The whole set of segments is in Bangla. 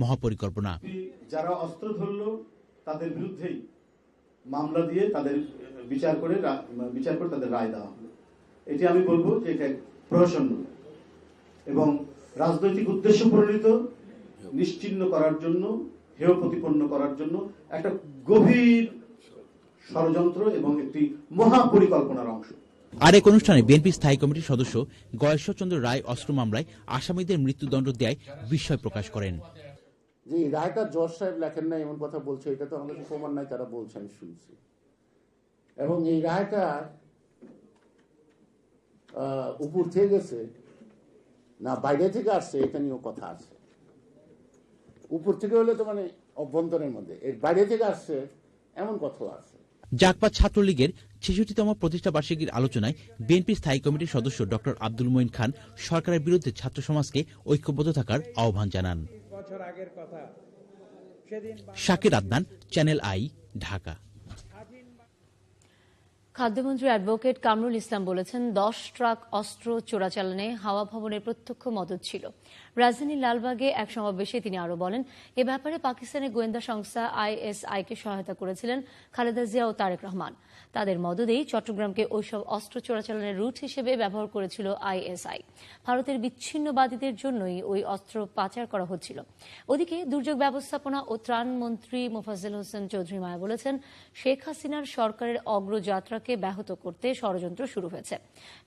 মহাপরিকল্পনা। যারা অস্ত্র ধরল তাদের বিরুদ্ধেই মামলা দিয়ে তাদের বিচার করে তাদের রায় দেওয়া হলো। এটি আমি বলবো যে এটা প্রহসন এবং রাজনৈতিক উদ্দেশ্য প্রণীত নিশ্চিহ্ন করার জন্য, হেয় প্রতিপন্ন করার জন্য একটা গভীর ষড়যন্ত্র এবং একটি মহাপরিকল্পনার অংশ। আরেক অনুষ্ঠানে বিএনপি স্থায়ী কমিটির সদস্য গয়েশ্বরচন্দ্র রায় অস্ত্র মামলায় আসামিদের মৃত্যুদণ্ড দেয় বিস্ময় প্রকাশ করেন। যে রায়টা জজ সাহেব লেখেন না এমন কথা বলছে, এটা তো আমাদের প্রমাণ নাই, তারা বলছে, আমি শুনছি। এবং এই রায়টা উপর থেকে গেছে না বাইরে থেকে আসছে, এটা নিয়েও কথা আছে। উপর থেকে হলে তো মানে অভ্যন্তরের মধ্যে, এর বাইরে থেকে আসছে এমন কথাও আছে। জাকপা ছাত্রলীগের ৬৬তম প্রতিষ্ঠা বার্ষিকীর আলোচনায় বিএনপি স্থায়ী কমিটির সদস্য ডক্টর আব্দুল মঈন খান সরকারের বিরুদ্ধে ছাত্র সমাজকে ঐক্যবদ্ধ থাকার আহ্বান জানান। Shakir Adnan, channel I, Dhaka. খাদ্যমন্ত্রী অ্যাডভোকেট কামরুল ইসলাম বলেছেন ১০ ট্রাক অস্ত্র চোরাচালানে হাওয়া ভবনের প্রত্যক্ষ মদত ছিল। রাজধানীর লালবাগে এক সমাবেশে তিনি আরও বলেন, এ ব্যাপারে পাকিস্তানের গোয়েন্দা সংস্থা আইএসআইকে সহায়তা করেছিলেন খালেদা জিয়া ও তারেক রহমান। তাদের মদদেই চট্টগ্রামকে ওইসব অস্ত্র চোরাচালানের রুট হিসেবে ব্যবহার করেছিল আইএসআই। ভারতের বিচ্ছিন্নবাদীদের জন্যই ওই অস্ত্র পাচার করা হচ্ছিল। ওদিকে দুর্যোগ ব্যবস্থাপনা ও ত্রাণ মন্ত্রী মোফাজ্জল হোসেন চৌধুরী মায়া বলেছেন, শেখ হাসিনার সরকারের অগ্রযাত্রা ব্যাহত করতে ষড়যন্ত্র শুরু হয়েছে।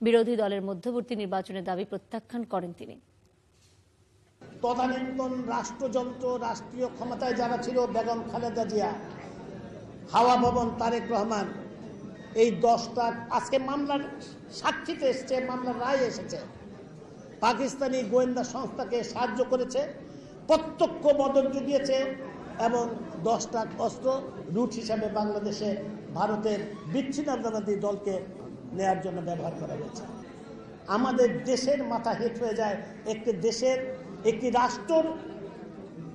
বিরোধী দলের মধ্যবর্তী নির্বাচনের দাবি প্রত্যাখ্যান করেন তিনি। তদানীন্তন রাষ্ট্রযন্ত্র, রাষ্ট্রীয় ক্ষমতায় যারা ছিল, বেগম খালেদা জিয়া, হাওয়া ভবন, তারেক রহমান, এই 10টা আজকে মামলার সাক্ষীতে এসছে, মামলার রায় এসেছে। পাকিস্তানি গোয়েন্দা সংস্থাকে সাহায্য করেছে, প্রত্যক্ষ মদত জুগিয়েছে এবং 10টা অস্ত্র রুট হিসাবে বাংলাদেশে ভারতের বিচ্ছিন্নতাবাদী দলকে নেয়ার জন্য ব্যবহার করা হয়েছে। আমাদের দেশের মাথা হেট হয়ে যায় একটি দেশের, একটি রাষ্ট্রের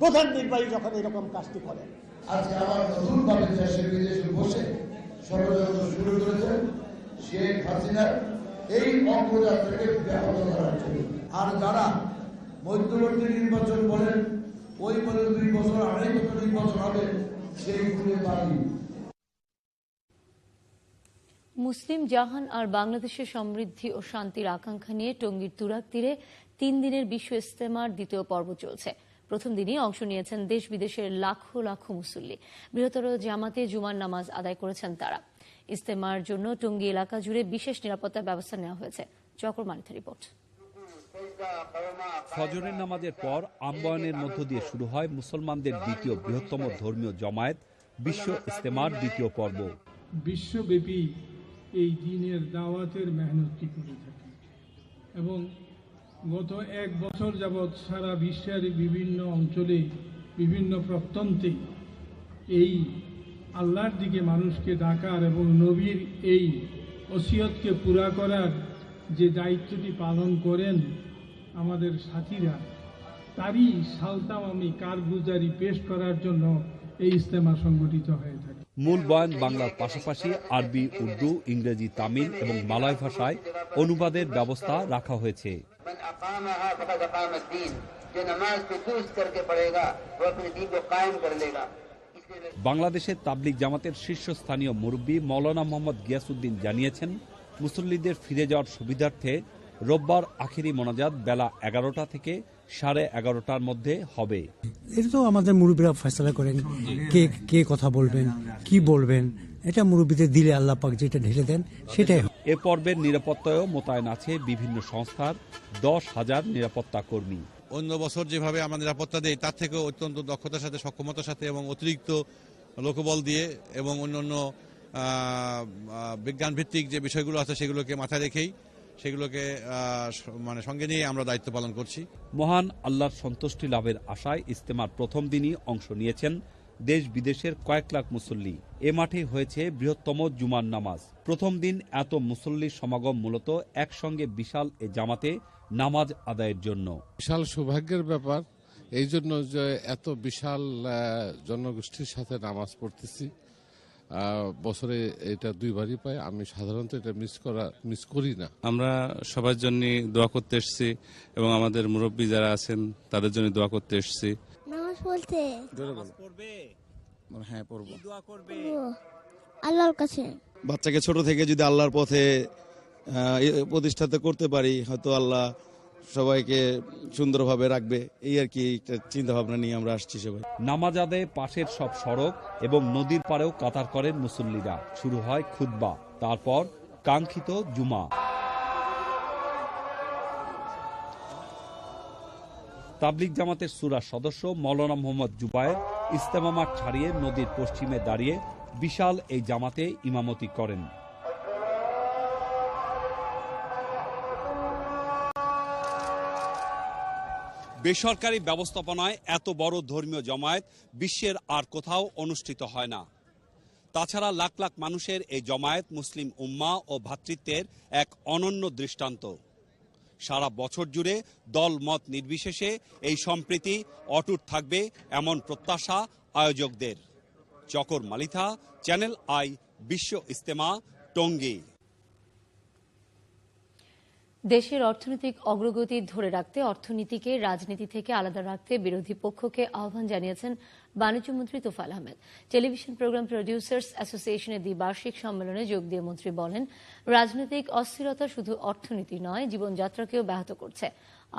প্রধান নির্বাহী যখন এরকম কাজটি করেন। আজকে আবার নতুনভাবে দেশে বিদেশে বসে ষড়যন্ত্র শুরু করেছেন শেখ হাসিনার এই অগ্রযাত্রাকে ব্যাহত করার জন্য। আর যারা মধ্যবর্তী নির্বাচন বলেন, ওই বলে 2 বছর, 2.5 বছর হবে, সেইগুলো পারি। মুসলিম জাহান আর বাংলাদেশের সমৃদ্ধি ও শান্তির আকাঙ্ক্ষা নিয়ে টঙ্গীর তুরাগ তীরে 3 দিনের বিশ্ব ইজতেমার দ্বিতীয় পর্ব চলছে। প্রথম দিনই অংশ নিয়েছেন দেশ বিদেশের লাখো লাখো মুসল্লি। বৃহত্তর জামাতে জুমার নামাজ আদায় করেছেন তারা। ইজতেমার জন্য টঙ্গী এলাকা জুড়ে বিশেষ নিরাপত্তার ব্যবস্থা নেওয়া হয়েছে। চকর মানিথা রিপোর্ট। ফজরের নামাজের পর আম্বায়নের মধ্য দিয়ে শুরু হয় মুসলমানদের দ্বিতীয় বৃহত্তম ধর্মীয় জমায়েত বিশ্ব ইজতেমার দ্বিতীয় পর্ব। বিশ্বব্যাপী এই দিনের দাওয়াতের মেহনতটি করে থাকি এবং গত 1 বছর যাবৎ সারা বিশ্বের বিভিন্ন অঞ্চলে, বিভিন্ন প্রত্যন্তে এই আল্লাহর দিকে মানুষকে ডাকার এবং নবীর এই ওসিয়তকে পুরা করার যে দায়িত্বটি পালন করেন আমাদের সাথীরা, তারই সালতামামি কারগুজারি পেশ করার জন্য এই ইজতেমা সংগঠিত হয়ে থাকে। মূল বয়ান বাংলার পাশাপাশি আরবি, উর্দু, ইংরেজি, তামিল এবং মালয় ভাষায় অনুবাদের ব্যবস্থা রাখা হয়েছে। বাংলাদেশের তাবলিগ জামাতের শীর্ষস্থানীয় মুরব্বী মৌলানা মোহাম্মদ গিয়াসউদ্দিন জানিয়েছেন, মুসল্লিদের ফিরে যাওয়ার সুবিধার্থে রোববার আখেরি মোনাজাত বেলা 11টা থেকে 11:30টার মধ্যে হবে। এটা তো আমাদের মুরব্বীরা ফয়সালা করেন, কে কথা বলবেন, কি বলবেন, এটা মুরব্বীদের দিলে আল্লাহ পাক যেটা ঢেলে দেন সেটাই। এ পর্বের নিরাপত্তায়ও মোতায়েন আছে বিভিন্ন সংস্থার 10,000 নিরাপত্তা কর্মী। অন্য বছর যেভাবে আমরা নিরাপত্তা দেই তার থেকে অত্যন্ত দক্ষতার সাথে, সক্ষমতার সাথে এবং অতিরিক্ত লোকবল দিয়ে এবং অন্যান্য বিজ্ঞান ভিত্তিক যে বিষয়গুলো আছে সেগুলোকে মাথায় রেখেই সেগুলোকে সঙ্গে নিয়ে আমরা দায়িত্ব পালন করছি। মহান আল্লাহর সন্তুষ্টি লাভের আশায় ইজতেমার প্রথম দিনই অংশ নিয়েছেন দেশ বিদেশের কয়েক লাখ মুসল্লি। এ মাঠে হয়েছে বৃহত্তম জুমার নামাজ। প্রথম দিন এত মুসল্লির সমাগম মূলত একসঙ্গে বিশাল এ জামাতে নামাজ আদায়ের জন্য। বিশাল সৌভাগ্যের ব্যাপার এই জন্য যে এত বিশাল জনগোষ্ঠীর সাথে নামাজ পড়তেছি। বছরে এটা 2বারই পাই। আমি সাধারণত এটা মিস করি না। আমরা সবার জন্য দোয়া করতে এসেছি এবং আমাদের মুরব্বী যারা আছেন তাদের জন্য দোয়া করতে এসেছি। নামাজ নামাজ পড়তে পড়বে? হ্যাঁ পড়বো। কি দোয়া করবে? আল্লাহর কাছে। বাচ্চাকে ছোট থেকে যদি আল্লাহর পথে প্রতিষ্ঠিত করতে পারি, হয়তো আল্লাহ সবাইকে সুন্দরভাবে রাখবে, এই আর কি একটা চিন্তা ভাবনা নিয়ে আমরা আসছি সবাই। নামাজ আদায়ে পাশের সব সড়ক এবং নদীর পাড়েও কাতার করেন মুসল্লিরা। শুরু হয় খুতবা, তারপর কাঙ্ক্ষিত জুমা। তাবলিগ জামাতের সূরা সদস্য মাওলানা মোহাম্মদ জুবায়ের ইজতেমা মাঠ ছাড়িয়ে নদীর পশ্চিমে দাঁড়িয়ে বিশাল এই জামাতে ইমামতি করেন। বেসরকারি ব্যবস্থাপনায় এত বড় ধর্মীয় জমায়েত বিশ্বের আর কোথাও অনুষ্ঠিত হয় না। তাছাড়া লাখ লাখ মানুষের এই জমায়েত মুসলিম উম্মাহ ও ভ্রাতৃত্বের এক অনন্য দৃষ্টান্ত। সারা বছর জুড়ে দল মত নির্বিশেষে এই সম্প্রীতি অটুট থাকবে এমন প্রত্যাশা আয়োজকদের। চকর মালিথা, চ্যানেল আই, বিশ্ব ইজতেমা, টঙ্গী। দেশের অর্থনৈতিক অগ্রগতি ধরে রাখতে অর্থনীতিকে রাজনীতি থেকে আলাদা রাখতে বিরোধী পক্ষকে আহ্বান জানিয়েছেন বাণিজ্যমন্ত্রী Tofail Ahmed. Television programme producers অ্যাসোসিয়েশনের দ্বিবার্ষিক সম্মেলনে যোগ দিয়ে মন্ত্রী বলেন, রাজনৈতিক অস্থিরতা শুধু অর্থনীতি নয়, জীবনযাত্রাকেও ব্যাহত করছে।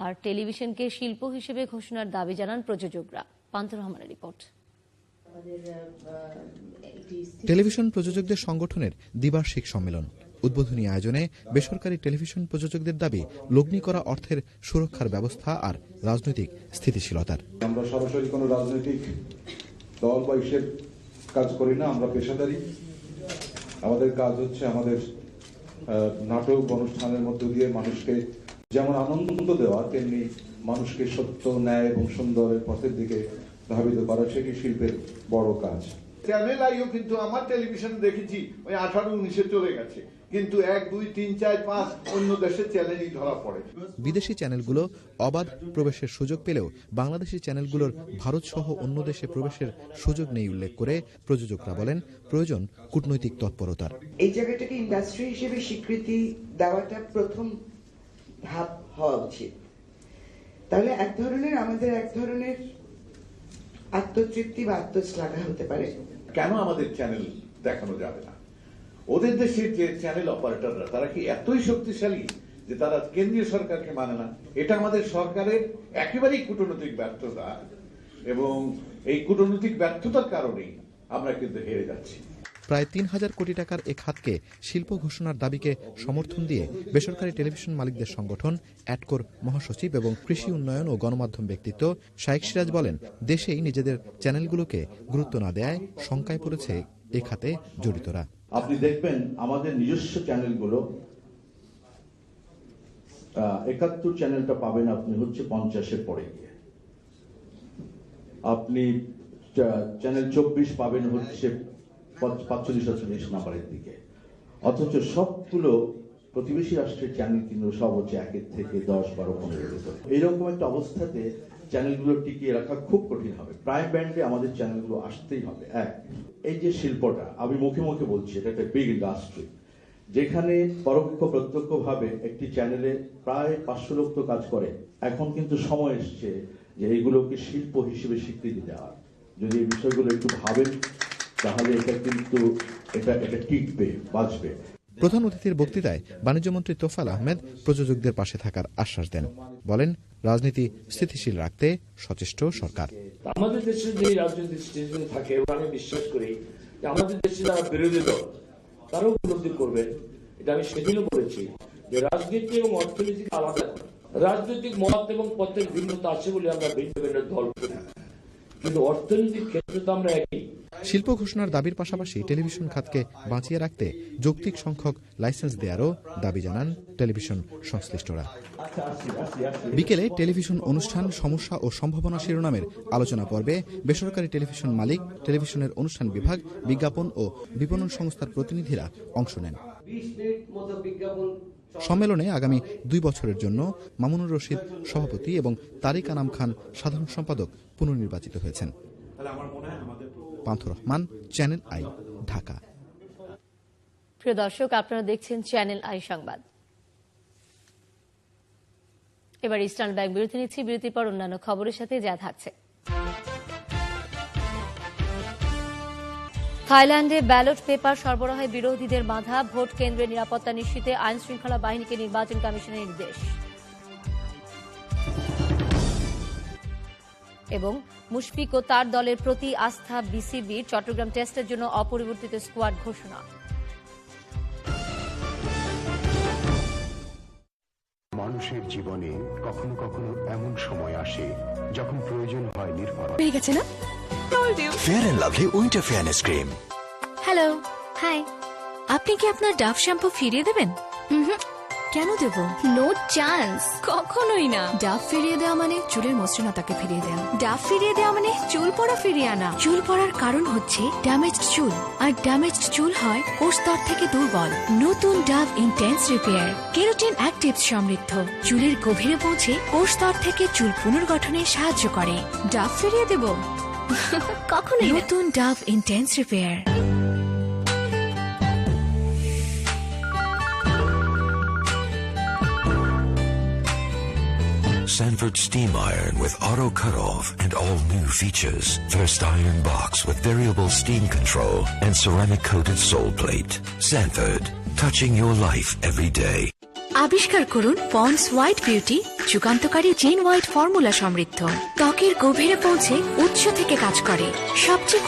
আর টেলিভিশনকে শিল্প হিসেবে ঘোষণার দাবি জানান প্রযোজকরা। পান্তুর রহমানের রিপোর্ট। টেলিভিশন প্রযোজকদের সংগঠনের দ্বিবার্ষিক সম্মেলন উদ্বোধনী আয়োজনে বেসরকারি টেলিভিশন প্রযোজকদের দাবি লগ্নি করা অর্থের সুরক্ষার ব্যবস্থা আর রাজনৈতিক স্থিতিশীলতার। আমরা সরাসরি কোনো রাজনৈতিক দল বা ইসের কাজ করি না, আমরা পেশাদারি। আমাদের কাজ হচ্ছে আমাদের নাটক অনুষ্ঠানের মধ্য দিয়ে মানুষকে যেমন আনন্দ দেওয়া, তেমনি মানুষকে সত্য, ন্যায় এবং সুন্দরের পথের দিকে ধাবিত করা, সেটি শিল্পের বড় কাজ। চ্যানেল আইও কিন্তু আমার টেলিভিশন দেখেছি ওই 18-19 চলে গেছে, কিন্তু 1, 2, 3, 4, 5 অন্য দেশের চ্যানেলই ধরা পড়ে। বিদেশি চ্যানেলগুলো অবাধ প্রবেশের সুযোগ পেলেও বাংলাদেশি চ্যানেলগুলোর ভারত সহ অন্য দেশে প্রবেশের সুযোগ নেই উল্লেখ করে প্রযোজকরা বলেন, প্রয়োজন কূটনৈতিক তৎপরতার। এই জায়গাটাকে ইন্ডাস্ট্রি হিসেবে স্বীকৃতি দেওয়াটা প্রথম ধাপ হওয়া উচিত। তাহলে আমাদের এক ধরনের আত্মতৃপ্তি বা আত্মশ্লাঘা হতে পারে। কেন আমাদের চ্যানেল দেখানো যাবে না? ওদের দেশের যে চ্যানেল অপারেটররা তারা কি এতই শক্তিশালী যে তারা কেন্দ্রীয় সরকারকে মানে না? এটা আমাদের সরকারের একেবারেই কূটনৈতিক ব্যর্থতা, এবং এই কূটনৈতিক ব্যর্থতার কারণেই আমরা কিন্তু হেরে যাচ্ছি। প্রায় 3000 কোটি টাকার এ খাতকে শিল্প ঘোষণার দাবিকে সমর্থন দিয়ে বেসরকারি টেলিভিশন মালিকদের সংগঠন অ্যাডকোর মহাসচিব এবং কৃষি উন্নয়ন ও গণমাধ্যম ব্যক্তিত্ব শাইখ সিরাজ বলেন, দেশেই নিজেদের চ্যানেলগুলোকে গুরুত্ব না দেয়ায় শঙ্কায় পড়েছে এ খাতে জড়িতরা। আপনি দেখবেন আমাদের নিজস্ব চ্যানেলগুলো 71 চ্যানেলটা পাবেন আপনি হচ্ছে 50-এর পরে গিয়ে। আপনি চ্যানেল 24 পাবেন হচ্ছে 45-46 নাম্বারের দিকে। অথচ সবগুলো প্রতিবেশী রাষ্ট্রের চ্যানেল কিন্তু সব হচ্ছে 1 থেকে 10, 12, 15 ভিতরে। এইরকম একটা অবস্থাতে চ্যানেলগুলো টিকিয়ে রাখা খুব কঠিন হবে। প্রাইম ব্যান্ডে আমাদের চ্যানেলগুলো আসতেই হবে। এই যে শিল্পটা আমি মুখে মুখে বলছি, এটা একটা বিগ ইন্ডাস্ট্রি, যেখানে পরোক্ষ প্রত্যক্ষ ভাবে একটি চ্যানেলে প্রায় 500 লোক তো কাজ করে। এখন কিন্তু সময় এসছে যে এইগুলোকে শিল্প হিসেবে স্বীকৃতি দেওয়ার। যদি এই বিষয়গুলো একটু ভাবেন তাহলে এটা কিন্তু এটা টিকবে, বাঁচবে। প্রধান অতিথির বক্তৃতায় বাণিজ্যমন্ত্রী তোফায়েল আহমেদ প্রযোজকদের পাশে থাকার আশ্বাস দেন। বলেন, রাজনীতি স্থিতিশীল রাখতে সচেষ্ট সরকার। আমাদের দেশে যে রাজনৈতিক স্থিতিশীল থাকে, আমি বিশ্বাস করি যে আমাদের দেশে যারা বিরোধী দল তারাও উপলব্ধি করবেন। এটা আমি সেদিনও বলেছি যে রাজনীতি এবং অর্থনীতিকে আলাদা করে। রাজনৈতিক মত এবং পথের ভিন্নতা আছে বলে আমরা ভিন্ন ভিন্ন দল করি, কিন্তু অর্থনৈতিক ক্ষেত্রে তো আমরা একই। শিল্প ঘোষণার দাবির পাশাপাশি টেলিভিশন খাতকে বাঁচিয়ে রাখতে যৌক্তিক সংখ্যক লাইসেন্স দেওয়ারও দাবি জানান টেলিভিশন সংশ্লিষ্টরা। বিকেলে টেলিভিশন অনুষ্ঠান সমস্যা ও সম্ভাবনা শিরোনামের আলোচনা পর্বে বেসরকারি টেলিভিশন মালিক, টেলিভিশনের অনুষ্ঠান বিভাগ, বিজ্ঞাপন ও বিপণন সংস্থার প্রতিনিধিরা অংশ নেন। সম্মেলনে আগামী 2 বছরের জন্য মামুনুর রশিদ সভাপতি এবং তারিক আনাম খান সাধারণ সম্পাদক পুনর্নির্বাচিত হয়েছেন। পান্থর রহমান, চ্যানেল আই, ঢাকা। প্রিয় দর্শক, আপনারা দেখছেন চ্যানেল আই সংবাদ। এবার ইস্টার্ন ব্যাংক বিরতি নিচ্ছি। বিরতির পর অন্যান্য খবরের সাথে যা থাকছে। থাইল্যান্ডে ব্যালট পেপার সরবরাহে বিরোধীদের বাধা, ভোট কেন্দ্রের নিরাপত্তা নিশ্চিতে আইন শৃঙ্খলা বাহিনীকে নির্বাচন কমিশনের নির্দেশ। এবং মুশফিক ও তার দলের প্রতি আস্থা বিসিবির, চট্টগ্রাম টেস্টের জন্য অপরিবর্তিত স্কোয়াড ঘোষণা। মানুষের জীবনে কখনো কখনো এমন সময় আসে যখন প্রয়োজন হয় নির্ভরতা। হয়ে গেছে না? Fair and Lovely winter fairness cream. Hello, hi. আপনি কি আপনার ডাভ শ্যাম্পু ফিরিয়ে দেবেন? কেন দেব? নো চান্স, কখনোই না। ডাভ ফিরিয়ে দেওয়া মানে চুলের মসৃণতাকে ফিরিয়ে দেওয়া। ডাভ ফিরিয়ে দেওয়া মানে চুল পড়া ফিরিয়ে আনা। চুল পড়ার কারণ হচ্ছে ড্যামেজড চুল, আর ড্যামেজড চুল হয় কোষস্তর থেকে দুর্বল। নতুন Dove intense repair keratin actives সমৃদ্ধ, চুলের গভীরে পৌঁছে কোষস্তর থেকে চুল পুনর্গঠনে সাহায্য করে। ডাভ ফিরিয়ে দেব? কখনোই। নতুন Dove intense repair. Sanford Steam Iron with auto cutoff and all new features. First iron box with variable steam control and ceramic coated sole plate. Sanford, touching your life every day. আবিষ্কার করুন পন্ডস হোয়াইট বিউটি, যুগান্তকারী জিন হোয়াইট ফর্মুলা সমৃদ্ধ, ত্বকের গভীরে পৌঁছে উৎস থেকে কাজ করে। সবচেয়ে